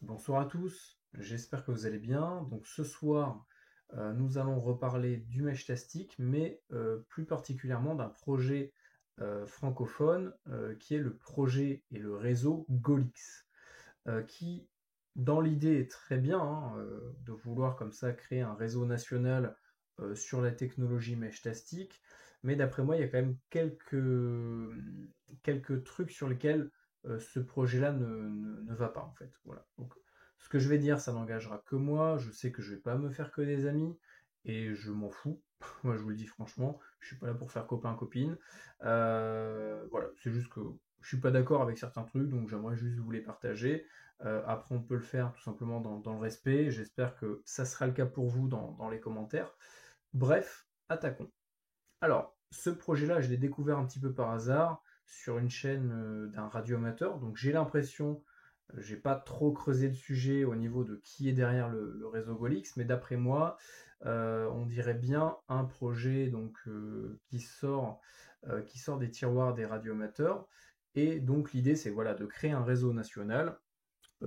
Bonsoir à tous, j'espère que vous allez bien. Donc ce soir, nous allons reparler du Meshtastic, mais plus particulièrement d'un projet francophone qui est le projet et le réseau Golix, qui dans l'idée est très bien hein, de vouloir comme ça créer un réseau national sur la technologie Meshtastic, mais d'après moi il y a quand même quelques trucs sur lesquels ce projet-là ne va pas en fait. Voilà. Donc, ce que je vais dire, ça n'engagera que moi. Je sais que je vais pas me faire que des amis et je m'en fous. Moi, je vous le dis franchement, je suis pas là pour faire copain-copine. Voilà, c'est juste que je suis pas d'accord avec certains trucs, donc j'aimerais juste vous les partager. Après, on peut le faire tout simplement dans le respect. J'espère que ça sera le cas pour vous dans les commentaires. Bref, attaquons. Alors, ce projet-là, je l'ai découvert un petit peu par hasard sur une chaîne d'un radioamateur. Donc j'ai l'impression, j'ai pas trop creusé le sujet au niveau de qui est derrière le réseau Golix, mais d'après moi, on dirait bien un projet donc qui sort des tiroirs des radioamateurs. Et donc l'idée, c'est voilà de créer un réseau national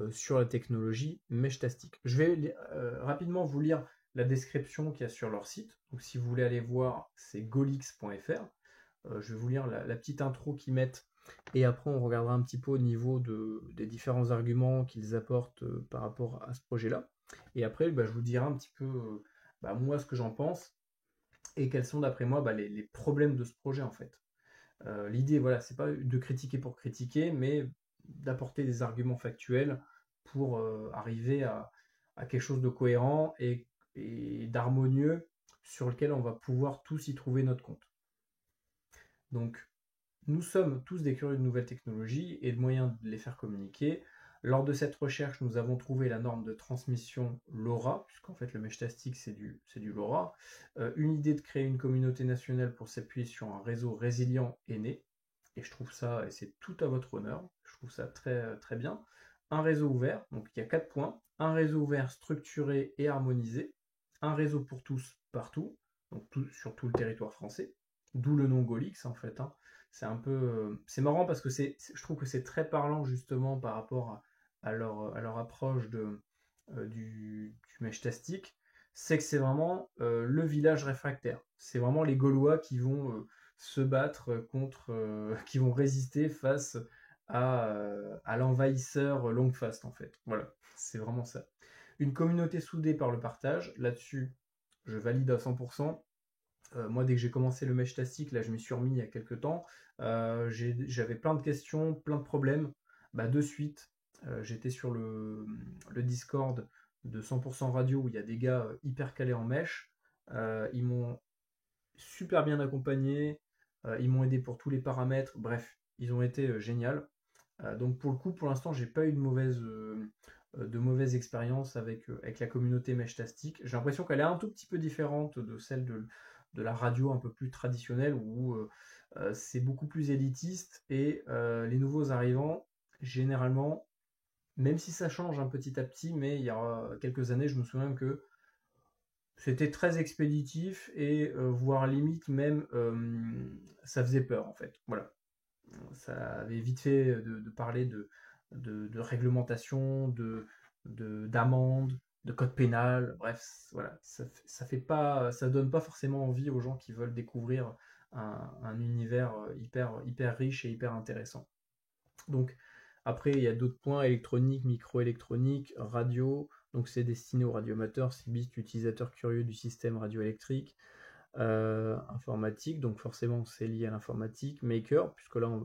sur la technologie Meshtastic. Je vais rapidement vous lire la description qu'il y a sur leur site. Donc si vous voulez aller voir, c'est golix.fr. Je vais vous lire la petite intro qu'ils mettent et après on regardera un petit peu au niveau des différents arguments qu'ils apportent par rapport à ce projet-là. Et après, je vous dirai un petit peu moi ce que j'en pense et quels sont d'après moi les problèmes de ce projet en fait. L'idée, voilà, c'est pas de critiquer pour critiquer, mais d'apporter des arguments factuels pour arriver à quelque chose de cohérent et d'harmonieux sur lequel on va pouvoir tous y trouver notre compte. Donc, nous sommes tous des curieux de nouvelles technologies et de moyens de les faire communiquer. Lors de cette recherche, nous avons trouvé la norme de transmission LoRa, puisqu'en fait le Meshtastic c'est du LoRa. Une idée de créer une communauté nationale pour s'appuyer sur un réseau résilient est née, et je trouve ça, et c'est tout à votre honneur, je trouve ça très, très bien. Un réseau ouvert, donc il y a 4 points. Un réseau ouvert structuré et harmonisé. Un réseau pour tous partout, donc sur tout le territoire français. D'où le nom Golix en fait. Hein. C'est un peu, c'est marrant parce que je trouve que c'est très parlant justement par rapport à leur approche du Meshtastic. C'est que c'est vraiment le village réfractaire. C'est vraiment les Gaulois qui vont se battre contre, qui vont résister face à l'envahisseur Longfast en fait. Voilà, c'est vraiment ça. Une communauté soudée par le partage, là-dessus, je valide à 100%. Moi, dès que j'ai commencé le Meshtastic, là, je m'y suis remis il y a quelques temps. J'avais plein de questions, plein de problèmes. De suite, j'étais sur le Discord de 100% radio où il y a des gars hyper calés en mèche. Ils m'ont super bien accompagné. Ils m'ont aidé pour tous les paramètres. Bref, ils ont été géniaux. Donc pour le coup, pour l'instant, j'ai pas eu de mauvaise expérience avec la communauté Meshtastic. J'ai l'impression qu'elle est un tout petit peu différente de celle de la radio un peu plus traditionnelle où c'est beaucoup plus élitiste et les nouveaux arrivants, généralement, même si ça change un petit à petit, mais il y a quelques années, je me souviens que c'était très expéditif et voire limite même ça faisait peur en fait. Voilà. Ça avait vite fait de parler de réglementation, d'amende, de code pénal, bref, voilà, ça fait pas, ça donne pas forcément envie aux gens qui veulent découvrir un univers hyper riche et hyper intéressant. Donc après, il y a d'autres points, électronique, microélectronique, radio, donc c'est destiné aux radioamateurs, cibliste, utilisateurs curieux du système radioélectrique, informatique, donc forcément c'est lié à l'informatique, maker, puisque là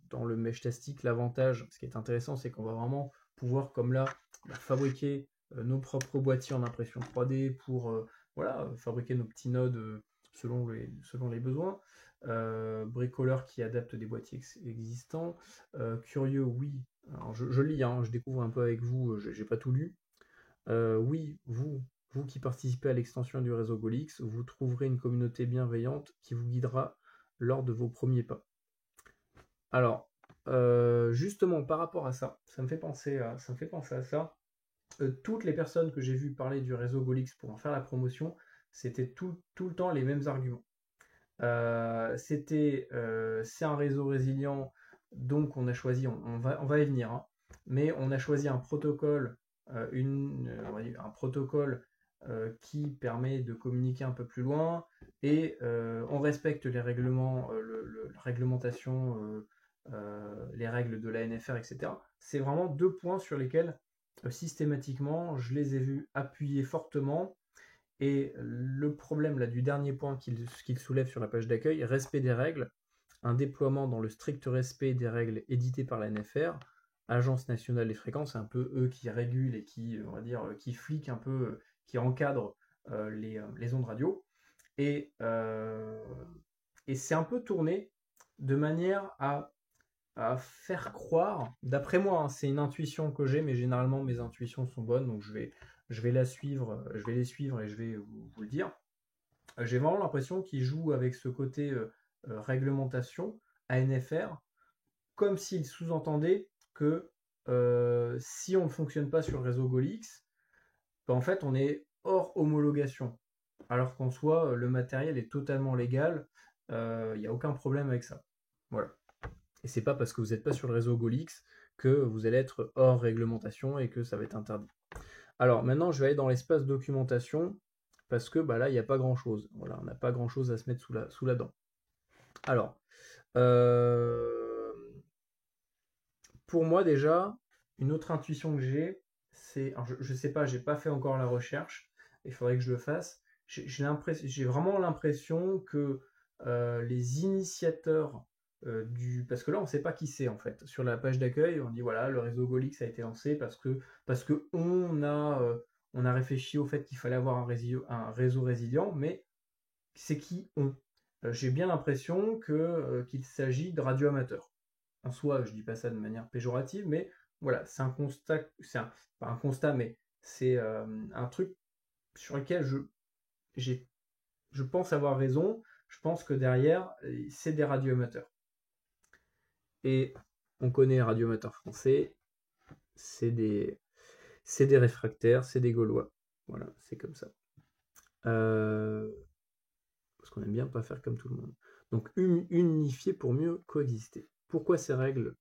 dans le Meshtastic, l'avantage, ce qui est intéressant, c'est qu'on va vraiment pouvoir, comme là, fabriquer nos propres boîtiers en impression 3D pour voilà, fabriquer nos petits nodes selon les besoins. Bricoleur qui adapte des boîtiers existants. Curieux, oui. Alors je lis, hein, je découvre un peu avec vous, j'ai pas tout lu. Oui, vous qui participez à l'extension du réseau Golix, vous trouverez une communauté bienveillante qui vous guidera lors de vos premiers pas. Alors, justement, par rapport à ça, ça me fait penser à ça. Toutes les personnes que j'ai vues parler du réseau Golix pour en faire la promotion, c'était tout le temps les mêmes arguments. C'est un réseau résilient, donc on a choisi, on va y venir, hein. mais on a choisi un protocole, un protocole qui permet de communiquer un peu plus loin, et on respecte les règlements, la réglementation, les règles de la NFR, etc. C'est vraiment deux points sur lesquels systématiquement je les ai vus appuyer fortement. Et le problème là du dernier point qu'il soulève sur la page d'accueil, respect des règles, un déploiement dans le strict respect des règles éditées par la NFR, Agence nationale des fréquences, c'est un peu eux qui régulent et qui, on va dire, qui fliquent un peu, qui encadrent les ondes radio. Et, et c'est un peu tourné de manière à faire croire, d'après moi, hein, c'est une intuition que j'ai, mais généralement mes intuitions sont bonnes, donc je vais les suivre et je vais vous le dire. J'ai vraiment l'impression qu'ils jouent avec ce côté réglementation, ANFR, comme s'ils sous-entendaient que si on ne fonctionne pas sur le réseau GOLIX, ben, en fait on est hors homologation. Alors qu'en soi, le matériel est totalement légal, il n'y a aucun problème avec ça. Voilà. Et c'est pas parce que vous n'êtes pas sur le réseau GOLIX que vous allez être hors réglementation et que ça va être interdit. Alors maintenant, je vais aller dans l'espace documentation parce que bah, là, il n'y a pas grand-chose. Voilà, on n'a pas grand-chose à se mettre sous la dent. Alors, pour moi déjà, une autre intuition que j'ai, c'est, je sais pas, j'ai pas fait encore la recherche, il faudrait que je le fasse. J'ai vraiment l'impression que les initiateurs parce que là on ne sait pas qui c'est en fait. Sur la page d'accueil, on dit voilà, le réseau GOLIX a été lancé parce que on a réfléchi au fait qu'il fallait avoir un réseau résilient, mais c'est qui on? J'ai bien l'impression qu'il s'agit de radioamateurs. En soi, je dis pas ça de manière péjorative, mais voilà, c'est un constat, pas un constat, mais c'est un truc sur lequel je pense avoir raison. Je pense que derrière, c'est des radioamateurs. Et on connaît les radioamateurs français, c'est des réfractaires, c'est des Gaulois. Voilà, c'est comme ça. Parce qu'on aime bien pas faire comme tout le monde. Donc unifier pour mieux coexister. Pourquoi ces règles,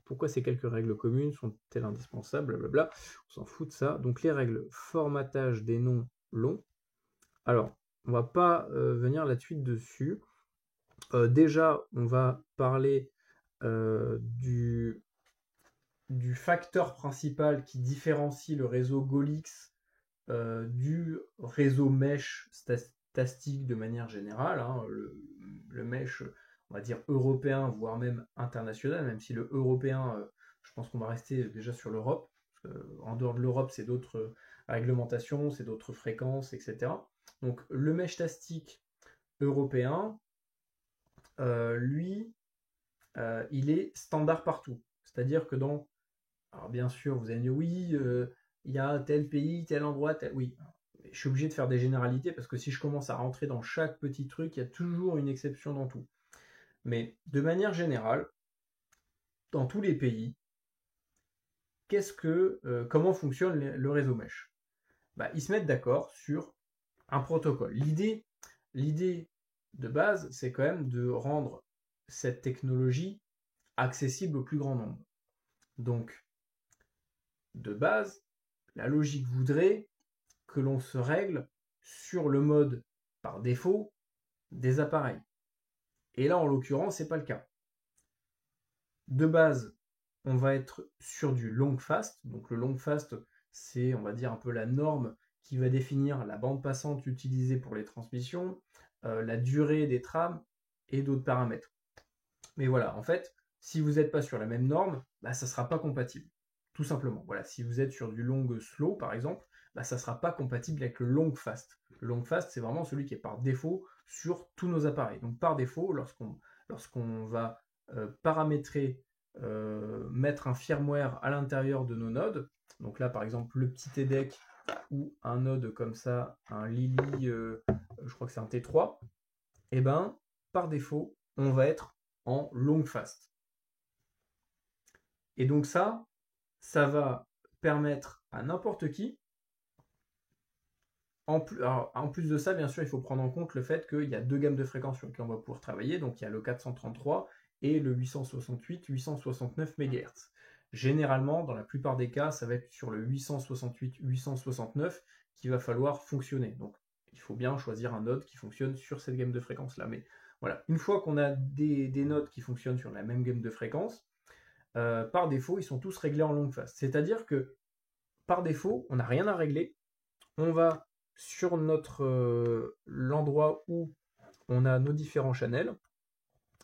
pourquoi ces quelques règles communes sont-elles indispensables, blablabla. On s'en fout de ça. Donc les règles formatage des noms longs. Alors, on va pas venir là-dessus dessus. Déjà, on va parler du facteur principal qui différencie le réseau GOLIX du réseau mesh statistique de manière générale, hein, le mesh, on va dire européen, voire même international, même si le européen, je pense qu'on va rester déjà sur l'Europe. En dehors de l'Europe, c'est d'autres réglementations, c'est d'autres fréquences, etc. Donc le mesh statistique européen, lui, il est standard partout. C'est-à-dire que alors bien sûr, vous allez me dire oui, il y a tel pays, tel endroit, oui. Je suis obligé de faire des généralités parce que si je commence à rentrer dans chaque petit truc, il y a toujours une exception dans tout. Mais de manière générale, dans tous les pays, comment fonctionne le réseau mesh? Bah, ils se mettent d'accord sur un protocole. L'idée de base, c'est quand même de rendre cette technologie accessible au plus grand nombre. Donc, de base, la logique voudrait que l'on se règle sur le mode par défaut des appareils. Et là, en l'occurrence, c'est pas le cas. De base, on va être sur du long fast. Donc le long fast, c'est, on va dire, un peu la norme qui va définir la bande passante utilisée pour les transmissions, la durée des trames et d'autres paramètres. Mais voilà, en fait, si vous n'êtes pas sur la même norme, bah, ça ne sera pas compatible. Tout simplement. Voilà, si vous êtes sur du long slow, par exemple, bah, ça ne sera pas compatible avec le long fast. Le long fast, c'est vraiment celui qui est par défaut sur tous nos appareils. Donc par défaut, lorsqu'on va paramétrer, mettre un firmware à l'intérieur de nos nodes, donc là par exemple le petit TDEC ou un node comme ça, un Lily, je crois que c'est un T3, et ben par défaut, on va être en long fast. Et donc ça va permettre à n'importe qui, en plus de ça, bien sûr, il faut prendre en compte le fait qu'il y a deux gammes de fréquences sur lesquelles on va pouvoir travailler, donc il y a le 433 et le 868-869 MHz. généralement, dans la plupart des cas, ça va être sur le 868, 869 qu'il va falloir fonctionner. Donc, il faut bien choisir un node qui fonctionne sur cette gamme de fréquences-là. Mais voilà, une fois qu'on a des nodes qui fonctionnent sur la même gamme de fréquences, par défaut, ils sont tous réglés en long fast. C'est-à-dire que, par défaut, on n'a rien à régler. On va sur l'endroit où on a nos différents channels,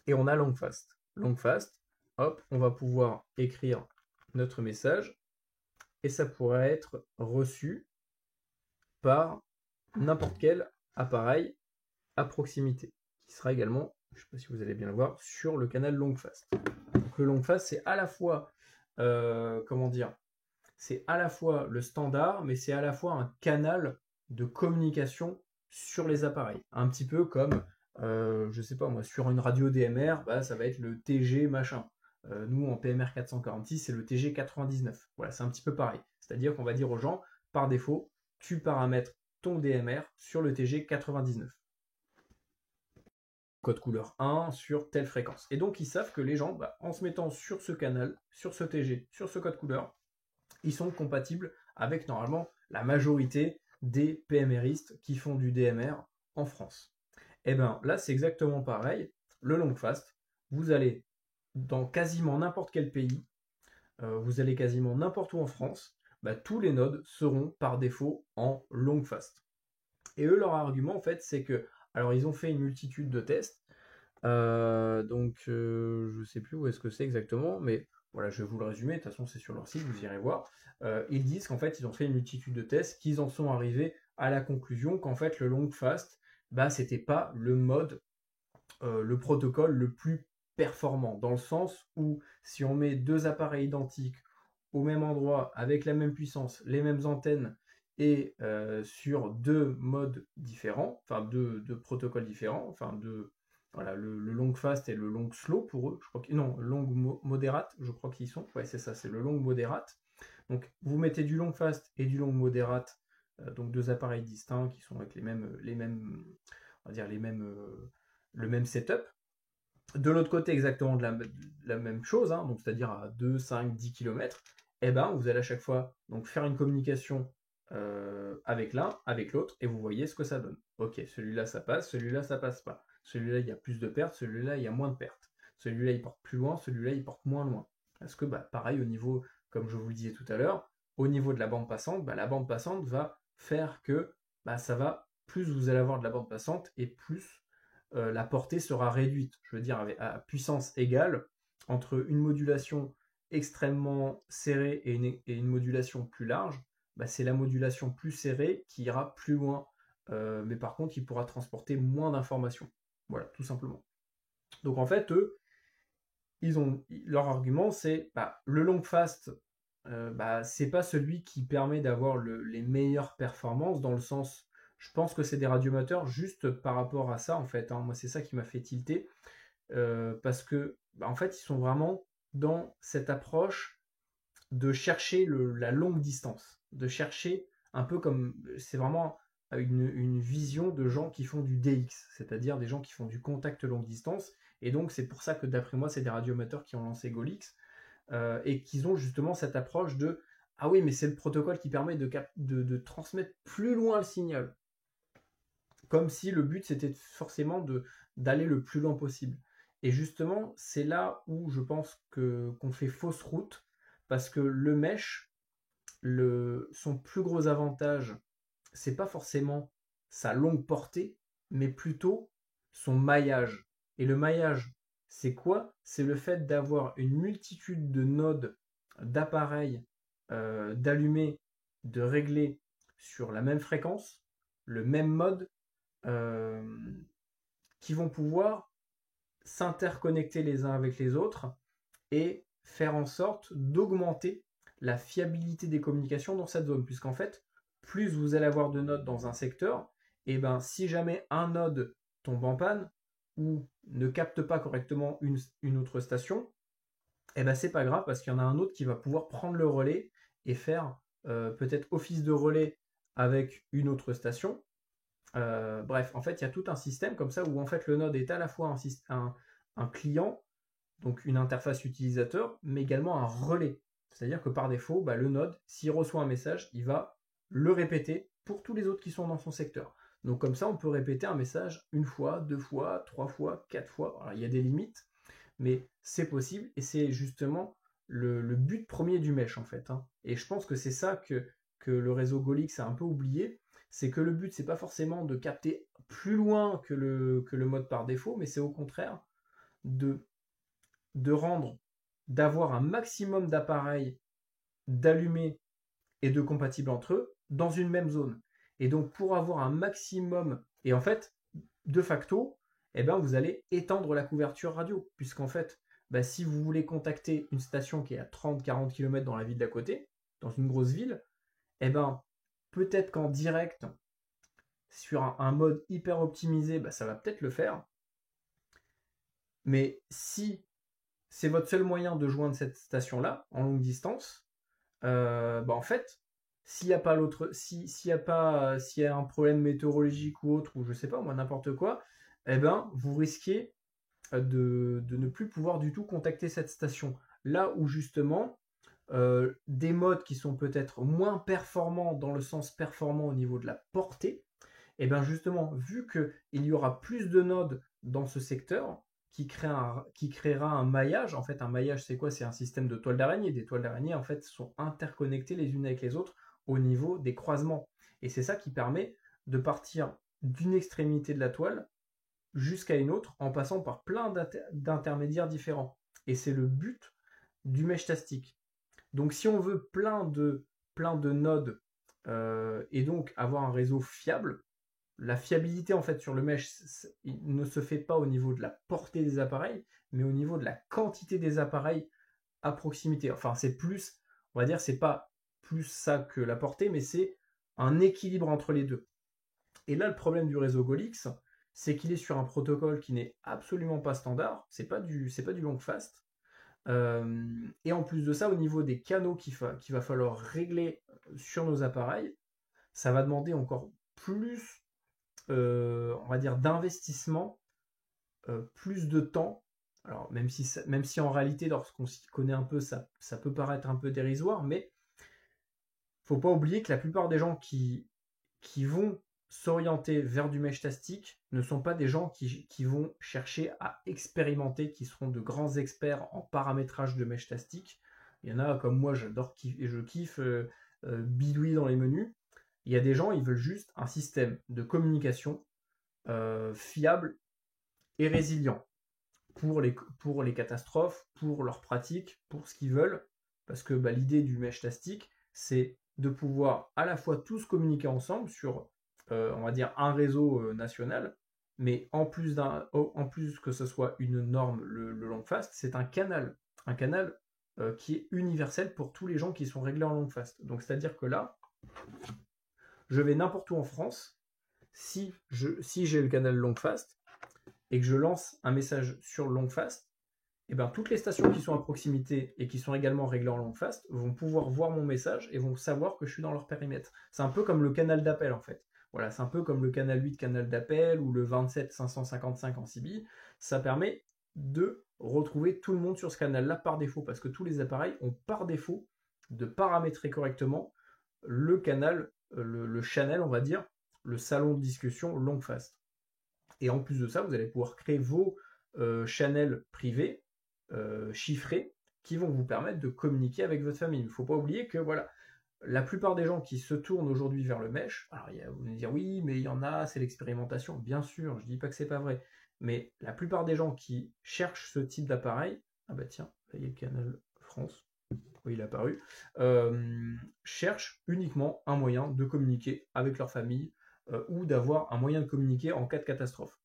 et on a long fast. Long fast, hop, on va pouvoir écrire notre message, et ça pourrait être reçu par n'importe quel appareil à proximité, qui sera également, je ne sais pas si vous allez bien le voir, sur le canal long fast. Donc le long fast, c'est à la fois, c'est à la fois le standard, mais c'est à la fois un canal de communication sur les appareils. Un petit peu comme, je sais pas moi, sur une radio DMR, bah, ça va être le TG machin. Nous, en PMR 446, c'est le TG 99. Voilà, c'est un petit peu pareil. C'est-à-dire qu'on va dire aux gens, par défaut, tu paramètres ton DMR sur le TG 99. Code couleur 1 sur telle fréquence. Et donc, ils savent que les gens, bah, en se mettant sur ce canal, sur ce TG, sur ce code couleur, ils sont compatibles avec normalement la majorité des PMRistes qui font du DMR en France. Et bien là, c'est exactement pareil. Le long fast, vous allez dans quasiment n'importe quel pays, vous allez quasiment n'importe où en France, bah, tous les nodes seront par défaut en long fast. Et eux, leur argument, en fait, c'est que, alors ils ont fait une multitude de tests, je sais plus où est-ce que c'est exactement, mais voilà, je vais vous le résumer, de toute façon c'est sur leur site, vous irez voir. Ils disent qu'en fait ils ont fait une multitude de tests, qu'ils en sont arrivés à la conclusion qu'en fait le long fast, bah c'était pas le mode, le protocole le plus performant, dans le sens où si on met deux appareils identiques au même endroit, avec la même puissance, les mêmes antennes, et sur deux modes différents, enfin deux protocoles différents, enfin voilà, le long fast et le long slow pour eux, je crois que, non, long modérate, je crois qu'ils sont, ouais c'est ça, c'est le long modérate. Donc vous mettez du long fast et du long modérate, donc deux appareils distincts qui sont avec on va dire le même setup. De l'autre côté, exactement de la même chose, hein, donc c'est-à-dire à 2, 5, 10 km, et ben vous allez à chaque fois donc faire une communication avec l'un, avec l'autre, et vous voyez ce que ça donne. Ok, celui-là ça passe, celui-là ça passe pas. Celui-là il y a plus de pertes, celui-là il y a moins de pertes. Celui-là il porte plus loin, celui-là il porte moins loin. Parce que bah, pareil au niveau, comme je vous le disais tout à l'heure, au niveau de la bande passante, bah, la bande passante va faire que bah, ça va, plus vous allez avoir de la bande passante et plus la portée sera réduite. Je veux dire, à puissance égale, entre une modulation extrêmement serrée et une modulation plus large, bah, c'est la modulation plus serrée qui ira plus loin, mais par contre, il pourra transporter moins d'informations. Voilà, tout simplement. Donc en fait, eux, leur argument, c'est bah, le long fast, c'est pas celui qui permet d'avoir les meilleures performances, dans le sens, je pense que c'est des radiomateurs juste par rapport à ça, en fait. Hein. Moi, c'est ça qui m'a fait tilter, parce que, bah, en fait, ils sont vraiment dans cette approche de chercher la longue distance, de chercher un peu comme, c'est vraiment une vision de gens qui font du DX, c'est-à-dire des gens qui font du contact longue distance, et donc c'est pour ça que d'après moi c'est des radioamateurs qui ont lancé Golix, et qu'ils ont justement cette approche de ah oui mais c'est le protocole qui permet de transmettre plus loin le signal, comme si le but c'était forcément d'aller le plus loin possible. Et justement c'est là où je pense qu'on fait fausse route, parce que le mesh, son plus gros avantage, c'est pas forcément sa longue portée, mais plutôt son maillage. Et le maillage, c'est quoi? C'est le fait d'avoir une multitude de nodes, d'appareils, d'allumer, de régler sur la même fréquence, le même mode, euh, qui vont pouvoir s'interconnecter les uns avec les autres et faire en sorte d'augmenter la fiabilité des communications dans cette zone, puisqu'en fait, plus vous allez avoir de nodes dans un secteur, et ben si jamais un node tombe en panne ou ne capte pas correctement une autre station, et ben c'est pas grave, parce qu'il y en a un autre qui va pouvoir prendre le relais et faire peut-être office de relais avec une autre station. Bref, en fait, il y a tout un système comme ça où en fait le node est à la fois un client, donc une interface utilisateur, mais également un relais. C'est-à-dire que par défaut, le node, s'il reçoit un message, il va le répéter pour tous les autres qui sont dans son secteur. Donc comme ça, on peut répéter un message une fois, 2 fois, 3 fois, 4 fois. Alors, il y a des limites, mais c'est possible, et c'est justement le but premier du mesh, en fait. Et je pense que c'est ça que le réseau Golix a un peu oublié, c'est que le but, c'est pas forcément de capter plus loin que le mode par défaut, mais c'est au contraire de d'avoir un maximum d'appareils d'allumés et de compatibles entre eux dans une même zone. Et donc pour avoir un maximum, et en fait, de facto, vous allez étendre la couverture radio, puisqu'en fait, si vous voulez contacter une station qui est à 30-40 km dans la ville d'à côté, dans une grosse ville, peut-être qu'en direct, sur un mode hyper optimisé, ça va peut-être le faire. Mais si c'est votre seul moyen de joindre cette station-là, en longue distance, en fait, s'il y a un problème météorologique ou autre, ou je sais pas, moi, n'importe quoi, vous risquez de ne plus pouvoir du tout contacter cette station. Là où justement, des modes qui sont peut-être moins performants dans le sens performant au niveau de la portée, justement, vu qu'il y aura plus de nodes dans ce secteur, qui créera un maillage. En fait, un maillage, c'est quoi? C'est un système de toiles d'araignée. Des toiles d'araignée, en fait, sont interconnectées les unes avec les autres au niveau des croisements. Et c'est ça qui permet de partir d'une extrémité de la toile jusqu'à une autre en passant par plein d'intermédiaires différents. Et c'est le but du mesh tastic. Donc si on veut plein de nodes et donc avoir un réseau fiable, la fiabilité en fait sur le mesh ne se fait pas au niveau de la portée des appareils, mais au niveau de la quantité des appareils à proximité. Enfin, c'est plus, on va dire, c'est pas plus ça que la portée, mais c'est un équilibre entre les deux. Et là, le problème du réseau Golix, c'est qu'il est sur un protocole qui n'est absolument pas standard. C'est pas du long fast. Et en plus de ça, au niveau des canaux qu'il va falloir régler sur nos appareils, ça va demander encore plus, on va dire, d'investissement, plus de temps. Alors, même si en réalité, lorsqu'on s'y connaît un peu, ça peut paraître un peu dérisoire, mais faut pas oublier que la plupart des gens qui vont s'orienter vers du mesh tastic ne sont pas des gens qui vont chercher à expérimenter, qui seront de grands experts en paramétrage de mesh tastic. Il y en a comme moi, je kiffe bidouiller dans les menus. Il y a des gens, ils veulent juste un système de communication fiable et résilient pour les catastrophes, pour leurs pratiques, pour ce qu'ils veulent. Parce que l'idée du mesh tastic, c'est de pouvoir à la fois tous communiquer ensemble sur, on va dire, un réseau national, mais en plus que ce soit une norme, le long fast, c'est un canal qui est universel pour tous les gens qui sont réglés en long fast. Donc c'est-à-dire que là, je vais n'importe où en France, si j'ai le canal long fast et que je lance un message sur long fast, toutes les stations qui sont à proximité et qui sont également réglées en long fast vont pouvoir voir mon message et vont savoir que je suis dans leur périmètre. C'est un peu comme le canal d'appel en fait. Voilà, c'est un peu comme le canal 8 canal d'appel ou le 27 555 en CB. Ça permet de retrouver tout le monde sur ce canal-là par défaut, parce que tous les appareils ont par défaut de paramétrer correctement le canal, le channel, on va dire, le salon de discussion long fast. Et en plus de ça, vous allez pouvoir créer vos channels privés chiffrés qui vont vous permettre de communiquer avec votre famille. Il ne faut pas oublier que voilà, la plupart des gens qui se tournent aujourd'hui vers le mesh, alors vous allez dire oui, mais il y en a, c'est l'expérimentation. Bien sûr, je ne dis pas que c'est pas vrai, mais la plupart des gens qui cherchent ce type d'appareil, ah bah tiens, là il y a le canal France, oui, il est apparu, cherchent uniquement un moyen de communiquer avec leur famille ou d'avoir un moyen de communiquer en cas de catastrophe.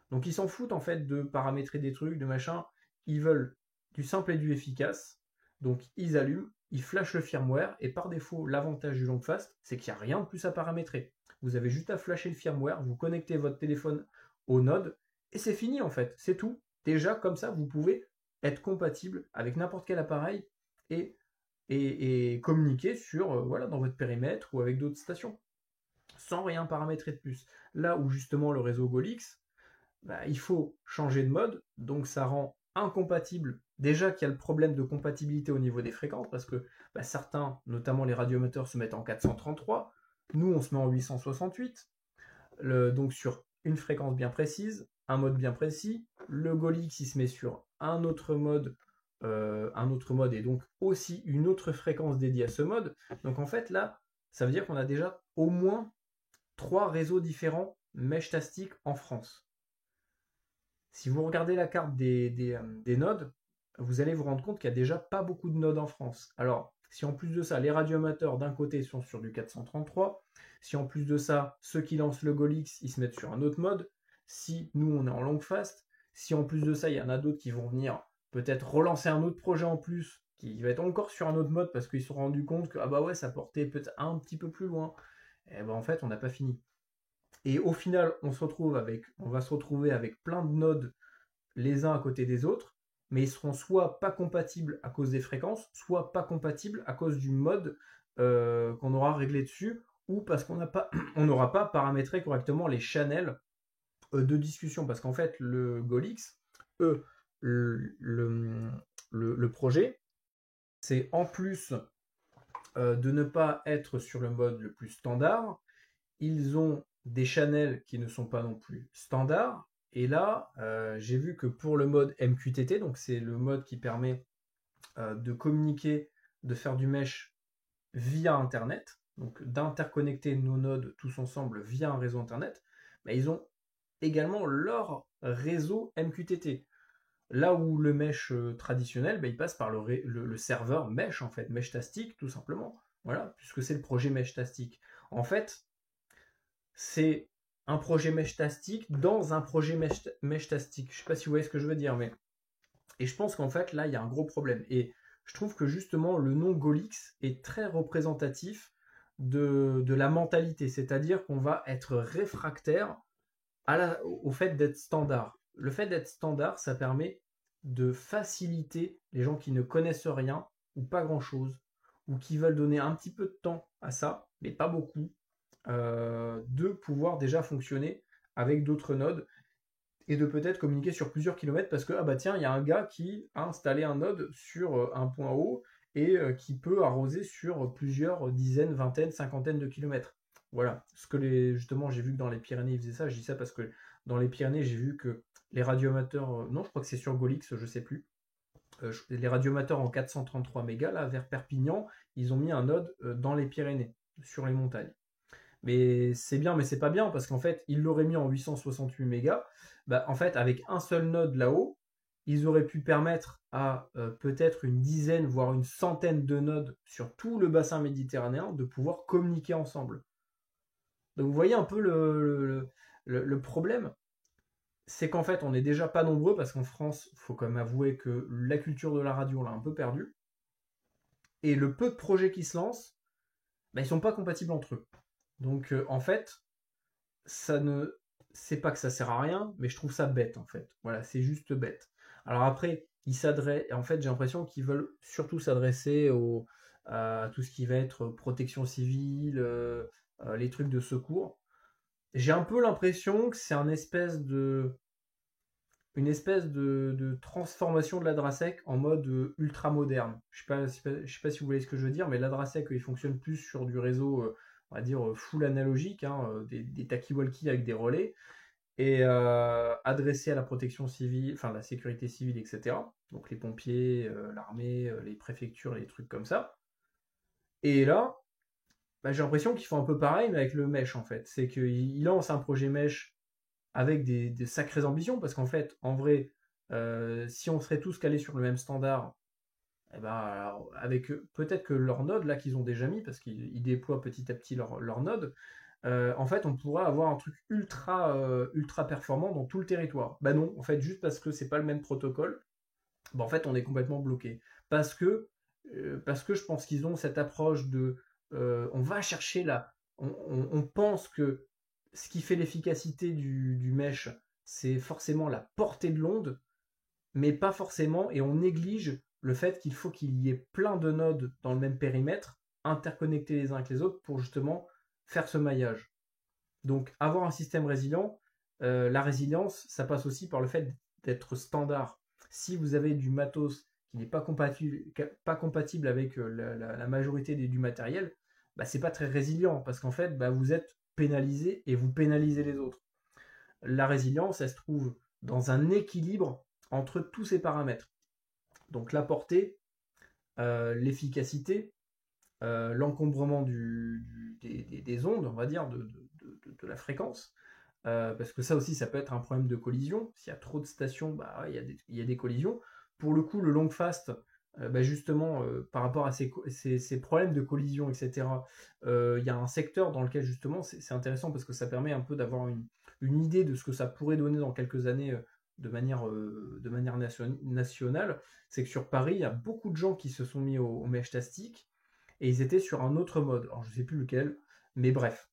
Donc ils s'en foutent en fait de paramétrer des trucs, de machin. Ils veulent du simple et du efficace. Donc ils allument, ils flashent le firmware, et par défaut, l'avantage du long fast, c'est qu'il n'y a rien de plus à paramétrer. Vous avez juste à flasher le firmware, vous connectez votre téléphone au node, et c'est fini en fait, c'est tout. Déjà comme ça, vous pouvez être compatible avec n'importe quel appareil et communiquer sur dans votre périmètre ou avec d'autres stations, sans rien paramétrer de plus. Là où justement le réseau Golix, il faut changer de mode, donc ça rend incompatible Déjà qu'il y a le problème de compatibilité au niveau des fréquences, parce que certains, notamment les radioamateurs, se mettent en 433, nous on se met en 868, donc sur une fréquence bien précise, un mode bien précis, le Golix il se met sur un autre mode et donc aussi une autre fréquence dédiée à ce mode. Donc en fait là, ça veut dire qu'on a déjà au moins 3 réseaux différents mesh-tastic en France. Si vous regardez la carte des nodes, vous allez vous rendre compte qu'il n'y a déjà pas beaucoup de nodes en France. Alors, si en plus de ça, les radioamateurs d'un côté sont sur du 433, si en plus de ça, ceux qui lancent le Golix, ils se mettent sur un autre mode, si nous, on est en long fast, si en plus de ça, il y en a d'autres qui vont venir peut-être relancer un autre projet en plus, qui va être encore sur un autre mode parce qu'ils se sont rendus compte que, ah bah ouais, ça portait peut-être un petit peu plus loin, et ben en fait, on n'a pas fini. Et au final, on va se retrouver avec plein de nodes les uns à côté des autres, mais ils seront soit pas compatibles à cause des fréquences, soit pas compatibles à cause du mode qu'on aura réglé dessus, ou parce qu'on n'aura pas paramétré correctement les channels de discussion. Parce qu'en fait, le Golix, le projet, c'est en plus de ne pas être sur le mode le plus standard, ils ont des channels qui ne sont pas non plus standards. Et là, j'ai vu que pour le mode MQTT, donc c'est le mode qui permet de communiquer, de faire du mesh via Internet, donc d'interconnecter nos nodes tous ensemble via un réseau Internet, ils ont également leur réseau MQTT. Là où le mesh traditionnel, il passe par le serveur mesh, en fait, Meshtastic, tout simplement. Voilà, puisque c'est le projet Meshtastic. En fait, c'est un projet Meshtastic dans un projet Meshtastic. Je ne sais pas si vous voyez ce que je veux dire, mais... Et je pense qu'en fait, là, il y a un gros problème. Et je trouve que justement, le nom Golix est très représentatif de la mentalité. C'est-à-dire qu'on va être réfractaire au fait d'être standard. Le fait d'être standard, ça permet de faciliter les gens qui ne connaissent rien ou pas grand-chose, ou qui veulent donner un petit peu de temps à ça, mais pas beaucoup, de pouvoir déjà fonctionner avec d'autres nodes et de peut-être communiquer sur plusieurs kilomètres parce que ah bah tiens, il y a un gars qui a installé un node sur un point haut et qui peut arroser sur plusieurs dizaines, vingtaines, cinquantaines de kilomètres. Voilà, justement j'ai vu que dans les Pyrénées ils faisaient ça. Je dis ça parce que dans les Pyrénées j'ai vu que les radioamateurs, non je crois que c'est sur Golix, je sais plus, les radioamateurs en 433 mégas là vers Perpignan, ils ont mis un node dans les Pyrénées, sur les montagnes. Mais c'est bien, mais c'est pas bien, parce qu'en fait, ils l'auraient mis en 868 mégas. En fait, avec un seul node là-haut, ils auraient pu permettre à peut-être une dizaine, voire une centaine de nodes sur tout le bassin méditerranéen de pouvoir communiquer ensemble. Donc vous voyez un peu le problème, c'est qu'en fait, on n'est déjà pas nombreux, parce qu'en France, il faut quand même avouer que la culture de la radio, on l'a un peu perdue. Et le peu de projets qui se lancent, ils ne sont pas compatibles entre eux. Donc en fait, ça ne, c'est pas que ça sert à rien, mais je trouve ça bête en fait. Voilà, c'est juste bête. Alors après, en fait, j'ai l'impression qu'ils veulent surtout s'adresser à tout ce qui va être protection civile, les trucs de secours. J'ai un peu l'impression que c'est une espèce de transformation de l'ADRASEC en mode ultra moderne. Je sais pas si vous voyez ce que je veux dire, mais l'ADRASEC, il fonctionne plus sur du réseau, on va dire, full analogique, hein, des talkie-walkie avec des relais, et adressé à la protection civile, enfin la sécurité civile, etc. Donc les pompiers, l'armée, les préfectures, les trucs comme ça. Et là, j'ai l'impression qu'ils font un peu pareil, mais avec le mesh, en fait. C'est qu'ils lancent un projet mesh avec des sacrées ambitions, parce qu'en fait, en vrai, si on serait tous calés sur le même standard, alors, avec peut-être que leur node, là, qu'ils ont déjà mis, parce qu'ils déploient petit à petit leur node, en fait, on pourra avoir un truc ultra performant dans tout le territoire. Non, en fait, juste parce que c'est pas le même protocole, en fait, on est complètement bloqué. Parce que je pense qu'ils ont cette approche de on va chercher là, on pense que ce qui fait l'efficacité du mesh, c'est forcément la portée de l'onde, mais pas forcément, et on néglige le fait qu'il faut qu'il y ait plein de nodes dans le même périmètre, interconnectés les uns avec les autres, pour justement faire ce maillage. Donc avoir un système résilient, la résilience, ça passe aussi par le fait d'être standard. si vous avez du matos qui n'est pas compatible avec la majorité du matériel, bah, c'est pas très résilient parce qu'en fait, bah, vous êtes pénalisé et vous pénalisez les autres. La résilience, elle se trouve dans un équilibre entre tous ces paramètres. Donc la portée, l'efficacité, l'encombrement des ondes, on va dire, de la fréquence, parce que ça aussi, ça peut être un problème de collision. S'il y a trop de stations, bah, il y a des collisions. Pour le coup, le long fast, bah, justement, par rapport à ces problèmes de collision, etc., il y a un secteur dans lequel, justement, c'est intéressant parce que ça permet un peu d'avoir une idée de ce que ça pourrait donner dans quelques années de manière nationale. C'est que sur Paris, il y a beaucoup de gens qui se sont mis au mesh tastic et ils étaient sur un autre mode. Alors, je ne sais plus lequel, mais bref.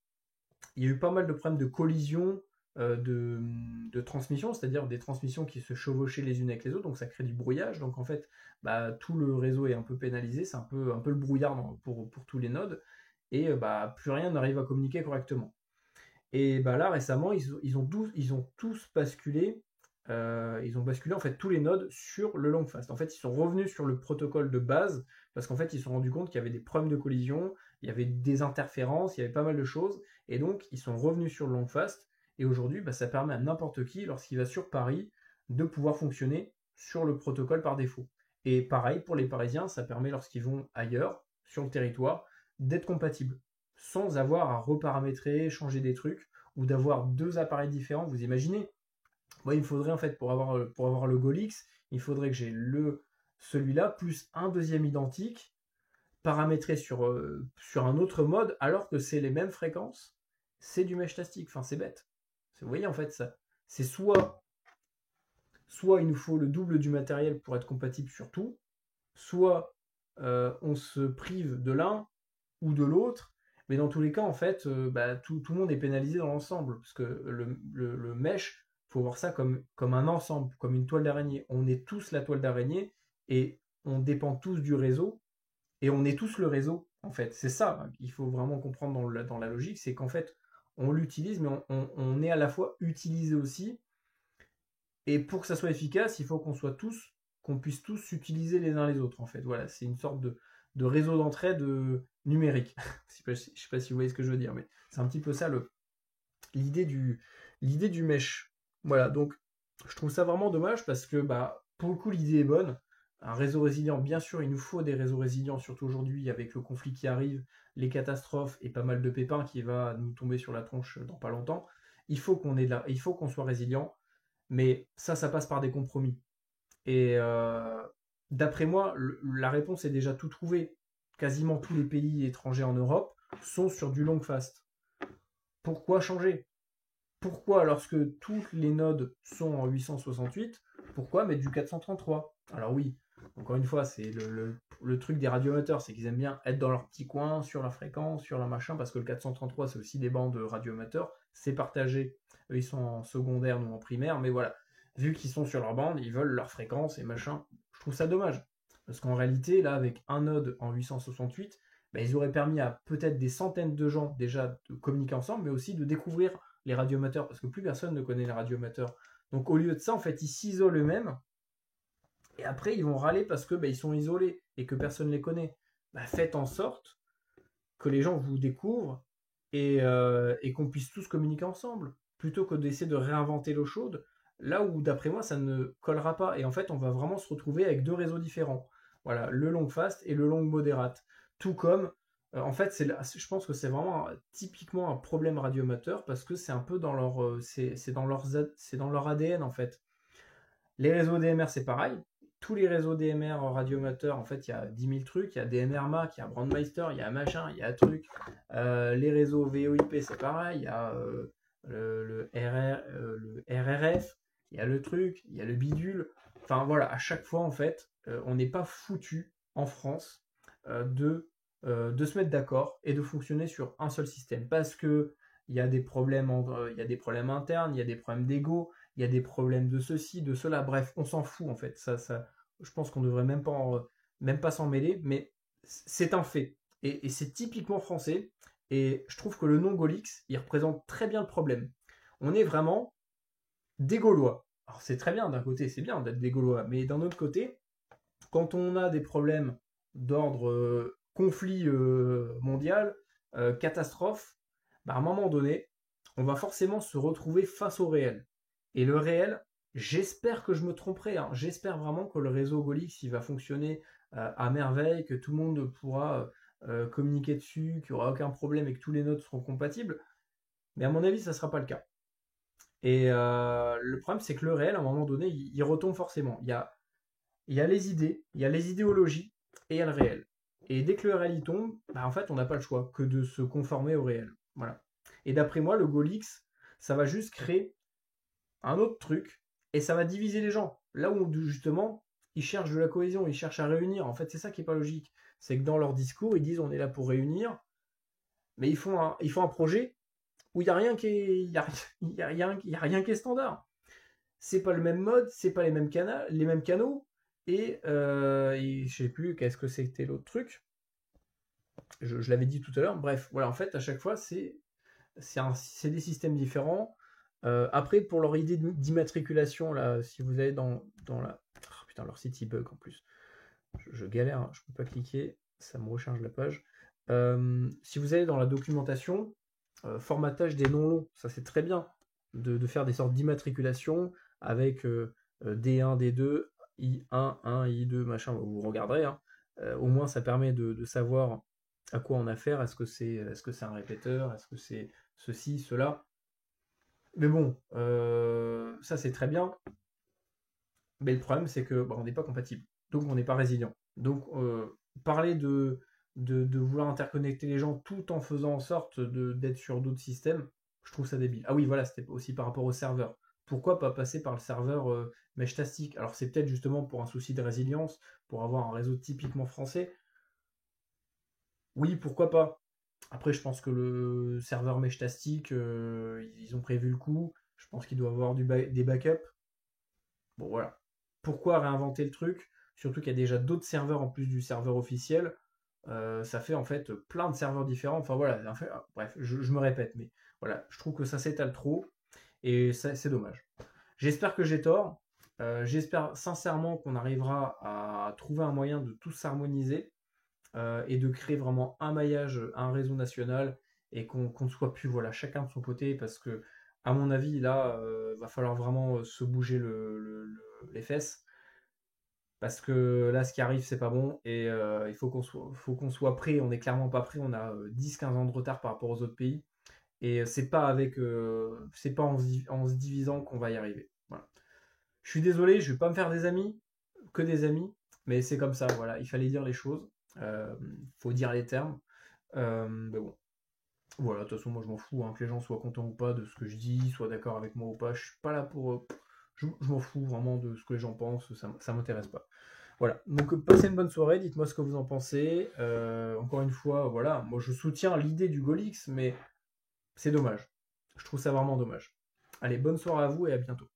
Il y a eu pas mal de problèmes de collision, de transmission, c'est-à-dire des transmissions qui se chevauchaient les unes avec les autres, donc ça crée du brouillage. Donc en fait, bah, tout le réseau est un peu pénalisé, c'est un peu le brouillard pour tous les nodes, et bah, plus rien n'arrive à communiquer correctement. Et bah, là, récemment, ils ont tous basculé. Ils ont basculé en fait tous les nodes sur le long fast. En fait, ils sont revenus sur le protocole de base parce qu'en fait, ils se sont rendus compte qu'il y avait des problèmes de collision, il y avait des interférences, il y avait pas mal de choses, et donc ils sont revenus sur le long fast. Et aujourd'hui, bah, ça permet à n'importe qui, lorsqu'il va sur Paris, de pouvoir fonctionner sur le protocole par défaut. Et pareil pour les Parisiens, ça permet lorsqu'ils vont ailleurs, sur le territoire, d'être compatibles, sans avoir à reparamétrer, changer des trucs, ou d'avoir deux appareils différents. Vous imaginez? Moi, il me faudrait en fait pour avoir le Golix, il faudrait que j'ai celui-là plus un deuxième identique paramétré sur un autre mode alors que c'est les mêmes fréquences. C'est du mesh tastic. Enfin, c'est bête. Vous voyez en fait ça. C'est soit il nous faut le double du matériel pour être compatible sur tout, soit on se prive de l'un ou de l'autre. Mais dans tous les cas, en fait, bah, tout le monde est pénalisé dans l'ensemble. Parce que le mesh, il faut voir ça comme un ensemble, comme une toile d'araignée. On est tous la toile d'araignée et on dépend tous du réseau et on est tous le réseau, en fait. C'est ça qu'il faut vraiment comprendre dans la logique, c'est qu'en fait, on l'utilise, mais on est à la fois utilisé aussi. Et pour que ça soit efficace, il faut qu'on puisse tous s'utiliser les uns les autres, en fait. Voilà, c'est une sorte de réseau d'entraide numérique. Je sais pas si vous voyez ce que je veux dire, mais c'est un petit peu ça l'idée du mesh. Voilà, donc je trouve ça vraiment dommage parce que bah, pour le coup, l'idée est bonne. Un réseau résilient, bien sûr, il nous faut des réseaux résilients, surtout aujourd'hui avec le conflit qui arrive, les catastrophes et pas mal de pépins qui va nous tomber sur la tronche dans pas longtemps. Il faut qu'on soit résilient, mais ça passe par des compromis. Et d'après moi, la réponse est déjà tout trouvée. Quasiment tous les pays étrangers en Europe sont sur du long fast. Pourquoi changer? Pourquoi, lorsque toutes les nodes sont en 868, pourquoi mettre du 433? Alors oui, encore une fois, c'est le truc des radioamateurs, c'est qu'ils aiment bien être dans leur petit coin, sur leur fréquence, sur leur machin, parce que le 433, c'est aussi des bandes radioamateurs, c'est partagé. Eux, ils sont en secondaire, nous en primaire, mais voilà. Vu qu'ils sont sur leur bande, ils veulent leur fréquence et machin. Je trouve ça dommage. Parce qu'en réalité, là, avec un node en 868, bah, ils auraient permis à peut-être des centaines de gens déjà de communiquer ensemble, mais aussi de découvrir les radioamateurs, parce que plus personne ne connaît les radioamateurs. Donc au lieu de ça, en fait, ils s'isolent eux-mêmes, et après ils vont râler parce que bah, ils sont isolés et que personne ne les connaît. Bah, faites en sorte que les gens vous découvrent et qu'on puisse tous communiquer ensemble, plutôt que d'essayer de réinventer l'eau chaude, là où d'après moi ça ne collera pas. Et en fait, on va vraiment se retrouver avec deux réseaux différents. Voilà, le long fast et le long modérate. Tout comme en fait, je pense que c'est vraiment typiquement un problème radioamateur parce que c'est un peu dans c'est dans leur ADN en fait. Les réseaux DMR, c'est pareil. Tous les réseaux DMR radioamateurs, en fait, il y a 10 000 trucs. Il y a DMR MAC, il y a Brandmeister, il y a machin, il y a un truc. Les réseaux VoIP, c'est pareil. Il y a le RRF, il y a le truc, il y a le bidule. Enfin voilà, à chaque fois, en fait, on n'est pas foutu en France de se mettre d'accord et de fonctionner sur un seul système parce que il y a des problèmes internes, il y a des problèmes d'ego, il y a des problèmes de ceci, de cela. Bref, on s'en fout en fait. Je pense qu'on devrait même pas s'en mêler, mais c'est un fait et c'est typiquement français. Et je trouve que le nom Golix, il représente très bien le problème. On est vraiment des Gaulois. Alors c'est très bien, d'un côté, c'est bien d'être des Gaulois, mais d'un autre côté, quand on a des problèmes d'ordre conflit mondial, catastrophe, bah, à un moment donné, on va forcément se retrouver face au réel. Et le réel, j'espère que je me tromperai, hein. J'espère vraiment que le réseau Golix il va fonctionner à merveille, que tout le monde pourra communiquer dessus, qu'il n'y aura aucun problème et que tous les nodes seront compatibles. Mais à mon avis, ça ne sera pas le cas. Et le problème, c'est que le réel, à un moment donné, il retombe forcément. Il y a les idées, il y a les idéologies et il y a le réel. Et dès que le réel y tombe, bah, en fait, on n'a pas le choix que de se conformer au réel. Voilà. Et d'après moi, le Golix, ça va juste créer un autre truc et ça va diviser les gens. Là où justement, ils cherchent de la cohésion, ils cherchent à réunir. En fait, c'est ça qui est pas logique. C'est que dans leur discours, ils disent on est là pour réunir, mais ils font un projet où il n'y a rien qui est, y a rien qui est standard. C'est pas le même mode, c'est pas les mêmes canaux, et je sais plus qu'est-ce que c'était l'autre truc. Je l'avais dit tout à l'heure. Bref, voilà, en fait, à chaque fois, c'est des systèmes différents. Après, pour leur idée d'immatriculation, là, si vous allez dans la... Oh, putain, leur site il bug en plus. Je galère, hein, je peux pas cliquer, ça me recharge la page. Si vous allez dans la documentation, formatage des noms longs, ça c'est très bien de faire des sortes d'immatriculation avec D1, D2, I1, 1, I2, machin, vous regarderez. Hein. Au moins ça permet de savoir à quoi on a affaire, est-ce que c'est un répéteur, est-ce que c'est ceci, cela. Mais bon, ça c'est très bien. Mais le problème c'est que on n'est pas compatible. Donc on n'est pas résilient. Donc parler de vouloir interconnecter les gens tout en faisant en sorte d'être sur d'autres systèmes, je trouve ça débile. Ah oui, voilà, c'était aussi par rapport au serveur. Pourquoi pas passer par le serveur Meshtastic? Alors c'est peut-être justement pour un souci de résilience, pour avoir un réseau typiquement français. Oui, pourquoi pas. Après, je pense que le serveur Meshtastic, ils ont prévu le coup. Je pense qu'il doit avoir des backups. Bon, voilà. Pourquoi réinventer le truc? Surtout qu'il y a déjà d'autres serveurs en plus du serveur officiel. Ça fait en fait plein de serveurs différents. Enfin voilà, en fait, bref, je me répète, mais voilà, je trouve que ça s'étale trop et c'est dommage. J'espère que j'ai tort. J'espère sincèrement qu'on arrivera à trouver un moyen de tout s'harmoniser et de créer vraiment un maillage, un réseau national et qu'on ne soit plus voilà, chacun de son côté parce que, à mon avis, là, va falloir vraiment se bouger les fesses parce que là, ce qui arrive, c'est pas bon et il faut qu'on soit prêt. On n'est clairement pas prêt. On a 10-15 ans de retard par rapport aux autres pays et c'est pas en se divisant qu'on va y arriver. Voilà. Je suis désolé, je vais pas me faire des amis, que des amis, mais c'est comme ça. Voilà, il fallait dire les choses. Faut dire les termes. Mais bon, voilà, de toute façon, moi je m'en fous, hein, que les gens soient contents ou pas de ce que je dis, soient d'accord avec moi ou pas. Je suis pas là pour. Je m'en fous vraiment de ce que les gens pensent, ça m'intéresse pas. Voilà, donc passez une bonne soirée, dites-moi ce que vous en pensez. Encore une fois, voilà, moi je soutiens l'idée du Golix, mais c'est dommage. Je trouve ça vraiment dommage. Allez, bonne soirée à vous et à bientôt.